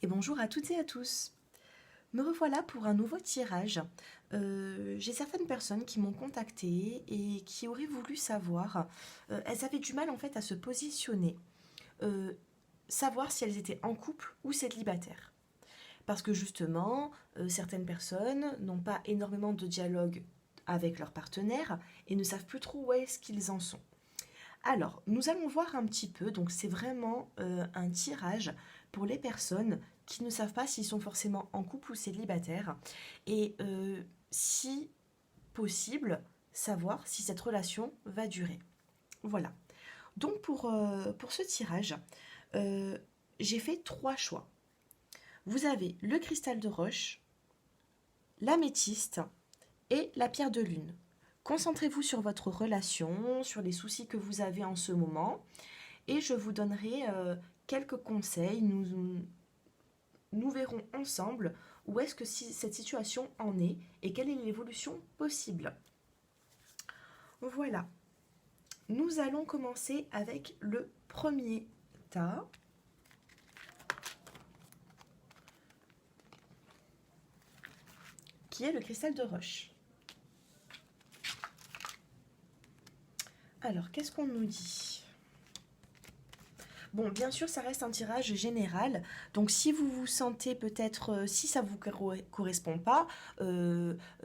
bonjour à toutes et à tous. Me revoilà pour un nouveau tirage. J'ai certaines personnes qui m'ont contactée et qui auraient voulu savoir, elles avaient du mal en fait à se positionner, euh, savoir si elles étaient en couple ou célibataires. Parce que justement, certaines personnes n'ont pas énormément de dialogue avec leur partenaire et ne savent plus trop où est-ce qu'ils en sont. Alors, nous allons voir un petit peu, donc c'est vraiment un tirage pour les personnes qui ne savent pas s'ils sont forcément en couple ou célibataires, et si possible, savoir si cette relation va durer. Voilà. Donc pour ce tirage, euh, j'ai fait trois choix. Vous avez le cristal de roche, l'améthyste et la pierre de lune. Concentrez-vous sur votre relation, sur les soucis que vous avez en ce moment, et je vous donnerai quelques conseils. Nous verrons ensemble où est-ce que cette situation en est et quelle est l'évolution possible. Voilà, nous allons commencer avec le premier tas, qui est le cristal de roche. Alors, qu'est-ce qu'on nous dit ? Bon, bien sûr, ça reste un tirage général. Donc, si vous vous sentez peut-être, si ça vous correspond pas,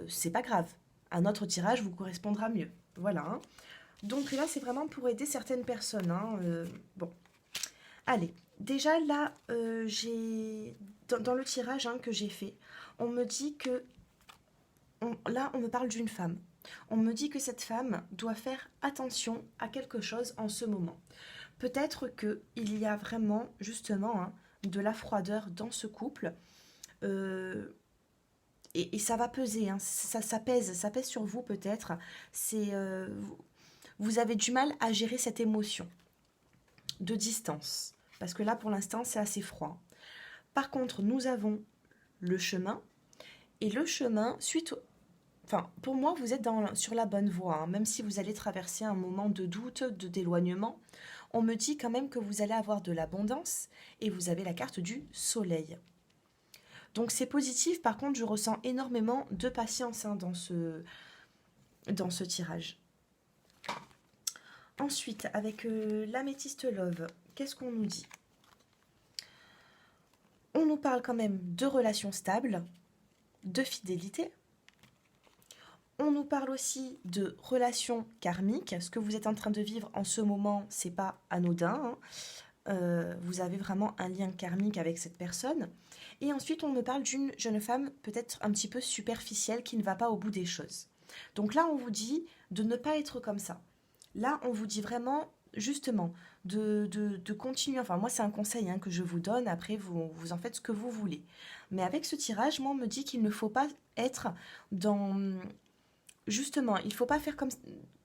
c'est pas grave. Un autre tirage vous correspondra mieux. Voilà, hein. Donc là, c'est vraiment pour aider certaines personnes, hein. Bon, allez. Déjà là, j'ai dans le tirage, hein, que j'ai fait, on me dit que là, on me parle d'une femme. On me dit que cette femme doit faire attention à quelque chose en ce moment. Peut-être qu'il y a vraiment, justement, hein, de la froideur dans ce couple. euh, et ça va peser, hein, ça pèse sur vous peut-être. Vous avez du mal à gérer cette émotion de distance. Parce que là, pour l'instant, c'est assez froid. Par contre, nous avons le chemin. Et le chemin, enfin, pour moi, vous êtes sur la bonne voie, hein, même si vous allez traverser un moment de doute, d'éloignement. On me dit quand même que vous allez avoir de l'abondance et vous avez la carte du soleil. Donc c'est positif, par contre je ressens énormément de patience, hein, dans ce tirage. Ensuite, avec l'améthyste love, qu'est-ce qu'on nous dit ? On nous parle quand même de relations stables, de fidélité. On nous parle aussi de relations karmiques. Ce que vous êtes en train de vivre en ce moment, c'est pas anodin, hein. Vous avez vraiment un lien karmique avec cette personne. Et ensuite, on me parle d'une jeune femme peut-être un petit peu superficielle qui ne va pas au bout des choses. Donc là, on vous dit de ne pas être comme ça. Là, on vous dit vraiment, justement, de continuer. Enfin, moi, c'est un conseil, hein, que je vous donne. Après, vous en faites ce que vous voulez. Mais avec ce tirage, moi, on me dit qu'il ne faut pas être dans... Justement, il ne faut pas faire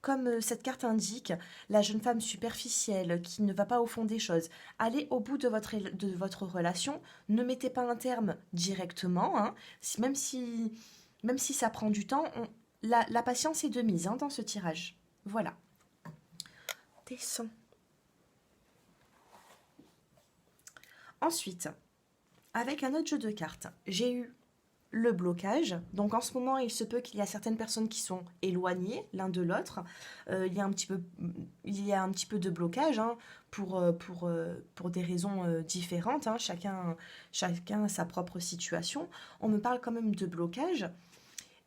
comme cette carte indique, la jeune femme superficielle qui ne va pas au fond des choses. Allez au bout de votre relation, ne mettez pas un terme directement, hein. Même si ça prend du temps, la patience est de mise, hein, dans ce tirage. Voilà. Descends. Ensuite, avec un autre jeu de cartes, j'ai eu le blocage. Donc en ce moment, il se peut qu'il y a certaines personnes qui sont éloignées l'un de l'autre. Il y a un petit peu de blocage, hein, pour des raisons différentes, hein. Chacun a sa propre situation. On me parle quand même de blocage.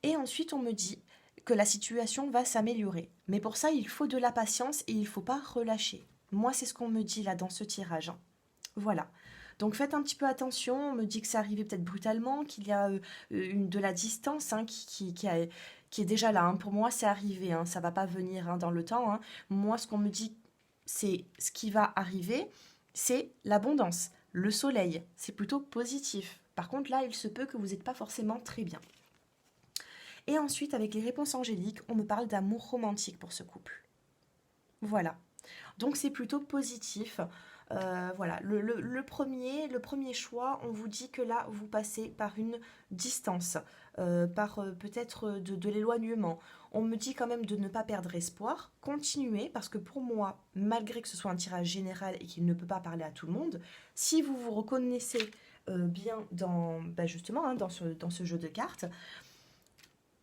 Et ensuite, on me dit que la situation va s'améliorer. Mais pour ça, il faut de la patience et il ne faut pas relâcher. Moi, c'est ce qu'on me dit là dans ce tirage, hein. Voilà. Donc faites un petit peu attention, on me dit que c'est arrivé peut-être brutalement, qu'il y a de la distance, hein, qui est déjà là, hein. Pour moi, c'est arrivé, hein, ça ne va pas venir, hein, dans le temps, hein. Moi, ce qu'on me dit, c'est ce qui va arriver, c'est l'abondance, le soleil, c'est plutôt positif. Par contre, là, il se peut que vous n'êtes pas forcément très bien. Et ensuite, avec les réponses angéliques, on me parle d'amour romantique pour ce couple. Voilà. Donc c'est plutôt positif. Voilà, le premier choix, on vous dit que là, vous passez par une distance, par peut-être de l'éloignement. On me dit quand même de ne pas perdre espoir, continuer, parce que pour moi, malgré que ce soit un tirage général et qu'il ne peut pas parler à tout le monde, si vous vous reconnaissez bien dans, bah, justement, hein, dans ce jeu de cartes,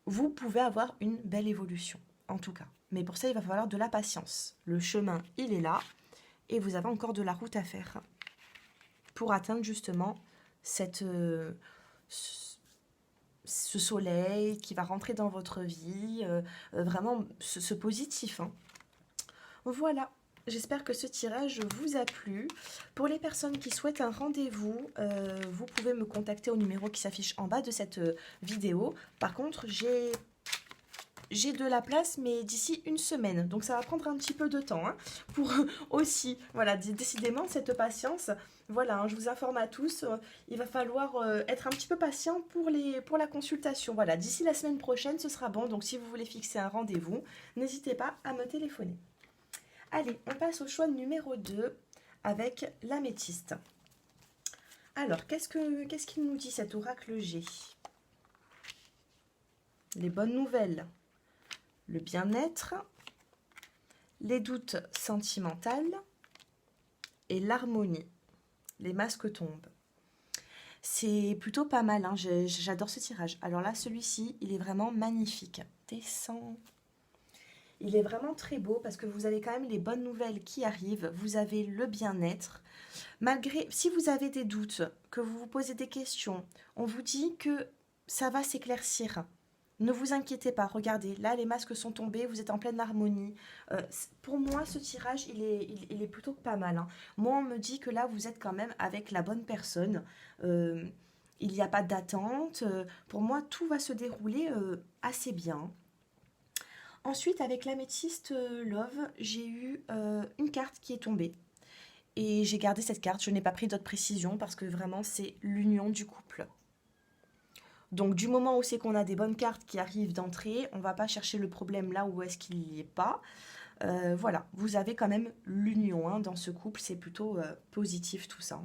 vous pouvez avoir une belle évolution, en tout cas. Mais pour ça, il va falloir de la patience. Le chemin, il est là, et vous avez encore de la route à faire pour atteindre justement cette, ce soleil qui va rentrer dans votre vie, vraiment ce positif, hein. Voilà, j'espère que ce tirage vous a plu. Pour les personnes qui souhaitent un rendez-vous, vous pouvez me contacter au numéro qui s'affiche en bas de cette vidéo. Par contre, j'ai de la place, mais d'ici une semaine. Donc ça va prendre un petit peu de temps, hein, pour aussi, voilà, décidément, cette patience. Voilà, hein, je vous informe à tous, il va falloir être un petit peu patient pour la consultation. Voilà, d'ici la semaine prochaine, ce sera bon. Donc si vous voulez fixer un rendez-vous, n'hésitez pas à me téléphoner. Allez, on passe au choix numéro 2 avec l'améthyste. Alors, qu'est-ce qu'il nous dit cet oracle G? Les bonnes nouvelles, le bien-être, les doutes sentimentaux et l'harmonie. Les masques tombent. C'est plutôt pas mal, hein, j'adore ce tirage. Alors là, celui-ci, il est vraiment magnifique. Descends. Il est vraiment très beau parce que vous avez quand même les bonnes nouvelles qui arrivent. Vous avez le bien-être. Malgré, si vous avez des doutes, que vous vous posez des questions, on vous dit que ça va s'éclaircir. Ne vous inquiétez pas, regardez, là les masques sont tombés, vous êtes en pleine harmonie. Pour moi, ce tirage, il est plutôt pas mal, hein. Moi, on me dit que là, vous êtes quand même avec la bonne personne. Euh, il n'y a pas d'attente. Pour moi, tout va se dérouler assez bien. Ensuite, avec l'améthyste Love, j'ai eu une carte qui est tombée. Et j'ai gardé cette carte, je n'ai pas pris d'autres précisions parce que vraiment, c'est l'union du couple. Donc du moment où c'est qu'on a des bonnes cartes qui arrivent d'entrée, on ne va pas chercher le problème là où est-ce qu'il n'y est pas. Voilà, vous avez quand même l'union, hein, dans ce couple, c'est plutôt positif tout ça.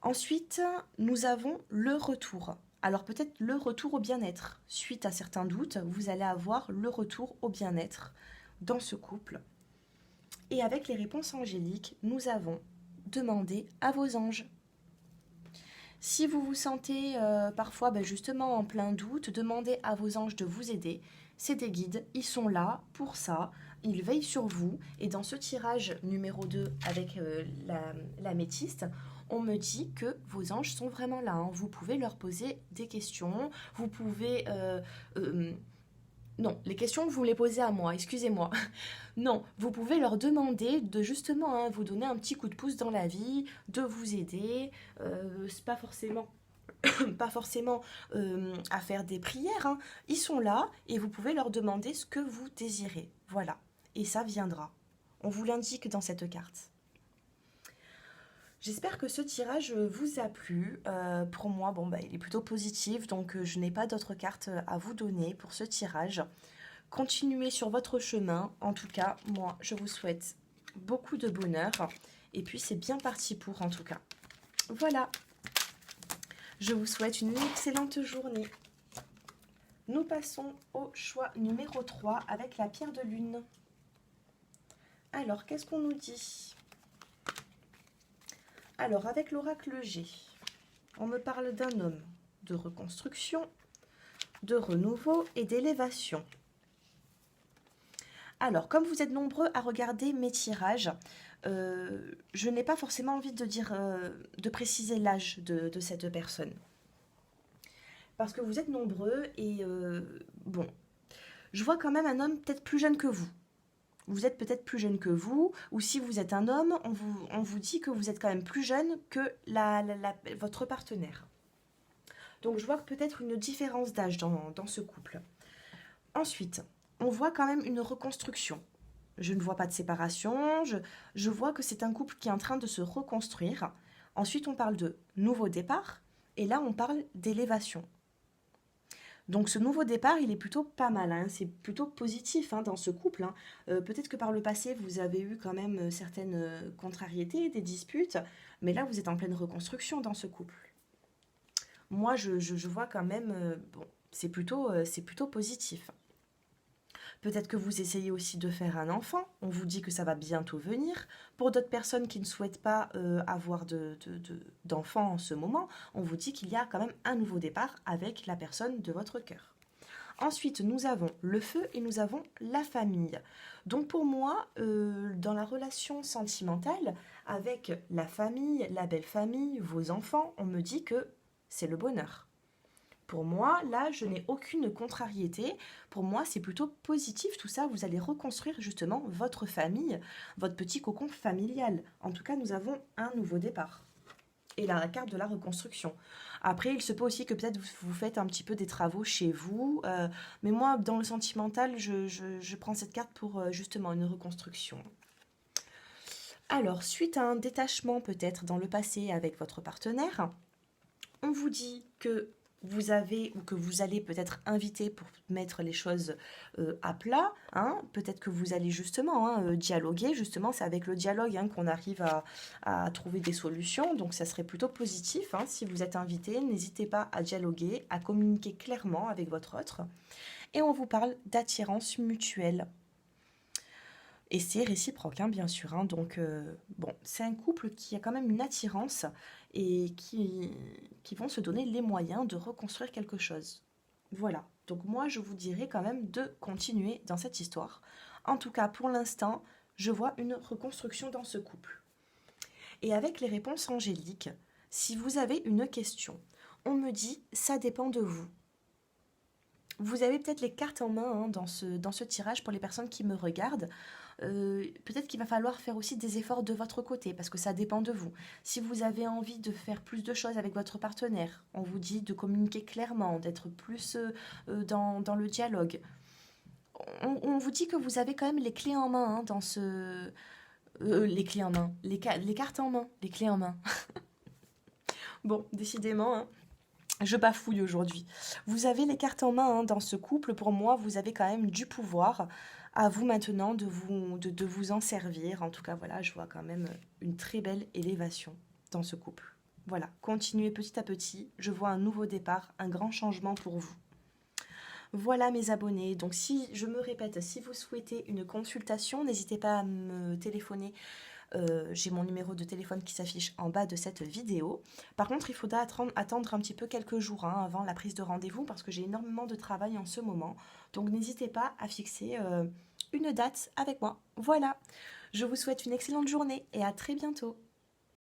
Ensuite, nous avons le retour. Alors peut-être le retour au bien-être. Suite à certains doutes, vous allez avoir le retour au bien-être dans ce couple. Et avec les réponses angéliques, nous avons demandé à vos anges. Si vous vous sentez parfois justement en plein doute, demandez à vos anges de vous aider. C'est des guides, ils sont là pour ça, ils veillent sur vous. Et dans ce tirage numéro 2 avec l'améthyste, on me dit que vos anges sont vraiment là, hein. Vous pouvez leur poser des questions, vous pouvez... non, les questions, vous les posez à moi, excusez-moi. Non, vous pouvez leur demander de justement, hein, vous donner un petit coup de pouce dans la vie, de vous aider. C'est pas forcément, pas forcément à faire des prières, hein. Ils sont là et vous pouvez leur demander ce que vous désirez. Voilà, et ça viendra. On vous l'indique dans cette carte. J'espère que ce tirage vous a plu. Pour moi, bon, il est plutôt positif, donc je n'ai pas d'autres cartes à vous donner pour ce tirage. Continuez sur votre chemin. En tout cas, moi, je vous souhaite beaucoup de bonheur. Et puis, c'est bien parti pour, en tout cas. Voilà. Je vous souhaite une excellente journée. Nous passons au choix numéro 3 avec la pierre de lune. Alors, qu'est-ce qu'on nous dit? Alors, avec l'oracle G, on me parle d'un homme, de reconstruction, de renouveau et d'élévation. Alors, comme vous êtes nombreux à regarder mes tirages, je n'ai pas forcément envie de dire, de préciser l'âge de cette personne. Parce que vous êtes nombreux et bon, je vois quand même un homme peut-être plus jeune que vous. Vous êtes peut-être plus jeune que vous, ou si vous êtes un homme, on vous dit que vous êtes quand même plus jeune que votre partenaire. Donc je vois peut-être une différence d'âge dans ce couple. Ensuite, on voit quand même une reconstruction. Je ne vois pas de séparation, je vois que c'est un couple qui est en train de se reconstruire. Ensuite, on parle de nouveau départ, et là, on parle d'élévation. Donc ce nouveau départ, il est plutôt pas mal, hein. C'est plutôt positif, hein, dans ce couple, hein. Peut-être que par le passé, vous avez eu quand même certaines contrariétés, des disputes, mais là, vous êtes en pleine reconstruction dans ce couple. Moi, je vois quand même, bon, c'est plutôt positif. Peut-être que vous essayez aussi de faire un enfant. On vous dit que ça va bientôt venir. Pour d'autres personnes qui ne souhaitent pas avoir d'enfants en ce moment, on vous dit qu'il y a quand même un nouveau départ avec la personne de votre cœur. Ensuite, nous avons le feu et nous avons la famille. Donc pour moi, dans la relation sentimentale, avec la famille, la belle famille, vos enfants, on me dit que c'est le bonheur. Pour moi, là, je n'ai aucune contrariété. Pour moi, c'est plutôt positif tout ça. Vous allez reconstruire justement votre famille, votre petit cocon familial. En tout cas, nous avons un nouveau départ. Et la carte de la reconstruction. Après, il se peut aussi que peut-être vous faites un petit peu des travaux chez vous. Mais moi, dans le sentimental, je prends cette carte pour justement une reconstruction. Alors, suite à un détachement peut-être dans le passé avec votre partenaire, on vous dit que vous avez ou que vous allez peut-être inviter pour mettre les choses à plat, hein. Peut-être que vous allez justement dialoguer, justement c'est avec le dialogue qu'on arrive à trouver des solutions, donc ça serait plutôt positif, hein. Si vous êtes invité, n'hésitez pas à dialoguer, à communiquer clairement avec votre autre, et on vous parle d'attirance mutuelle. Et c'est réciproque, hein, bien sûr, hein. Donc, bon, c'est un couple qui a quand même une attirance et qui vont se donner les moyens de reconstruire quelque chose. Voilà. Donc, moi, je vous dirais quand même de continuer dans cette histoire. En tout cas, pour l'instant, je vois une reconstruction dans ce couple. Et avec les réponses angéliques, si vous avez une question, on me dit ça dépend de vous. Vous avez peut-être les cartes en main dans ce tirage pour les personnes qui me regardent. Peut-être qu'il va falloir faire aussi des efforts de votre côté parce que ça dépend de vous. Si vous avez envie de faire plus de choses avec votre partenaire, on vous dit de communiquer clairement, d'être plus dans le dialogue. On vous dit que vous avez quand même les clés en main dans ce... les clés en main, les cartes en main, les clés en main. Bon, décidément, hein. Je bafouille aujourd'hui. Vous avez les cartes en main dans ce couple. Pour moi, vous avez quand même du pouvoir. À vous maintenant de vous en servir. En tout cas, voilà, je vois quand même une très belle élévation dans ce couple. Voilà, continuez petit à petit. Je vois un nouveau départ, un grand changement pour vous. Voilà mes abonnés. Donc si je me répète, si vous souhaitez une consultation, n'hésitez pas à me téléphoner. J'ai mon numéro de téléphone qui s'affiche en bas de cette vidéo. Par contre, il faudra attendre un petit peu quelques jours avant la prise de rendez-vous parce que j'ai énormément de travail en ce moment. Donc n'hésitez pas à fixer une date avec moi. Voilà, je vous souhaite une excellente journée et à très bientôt.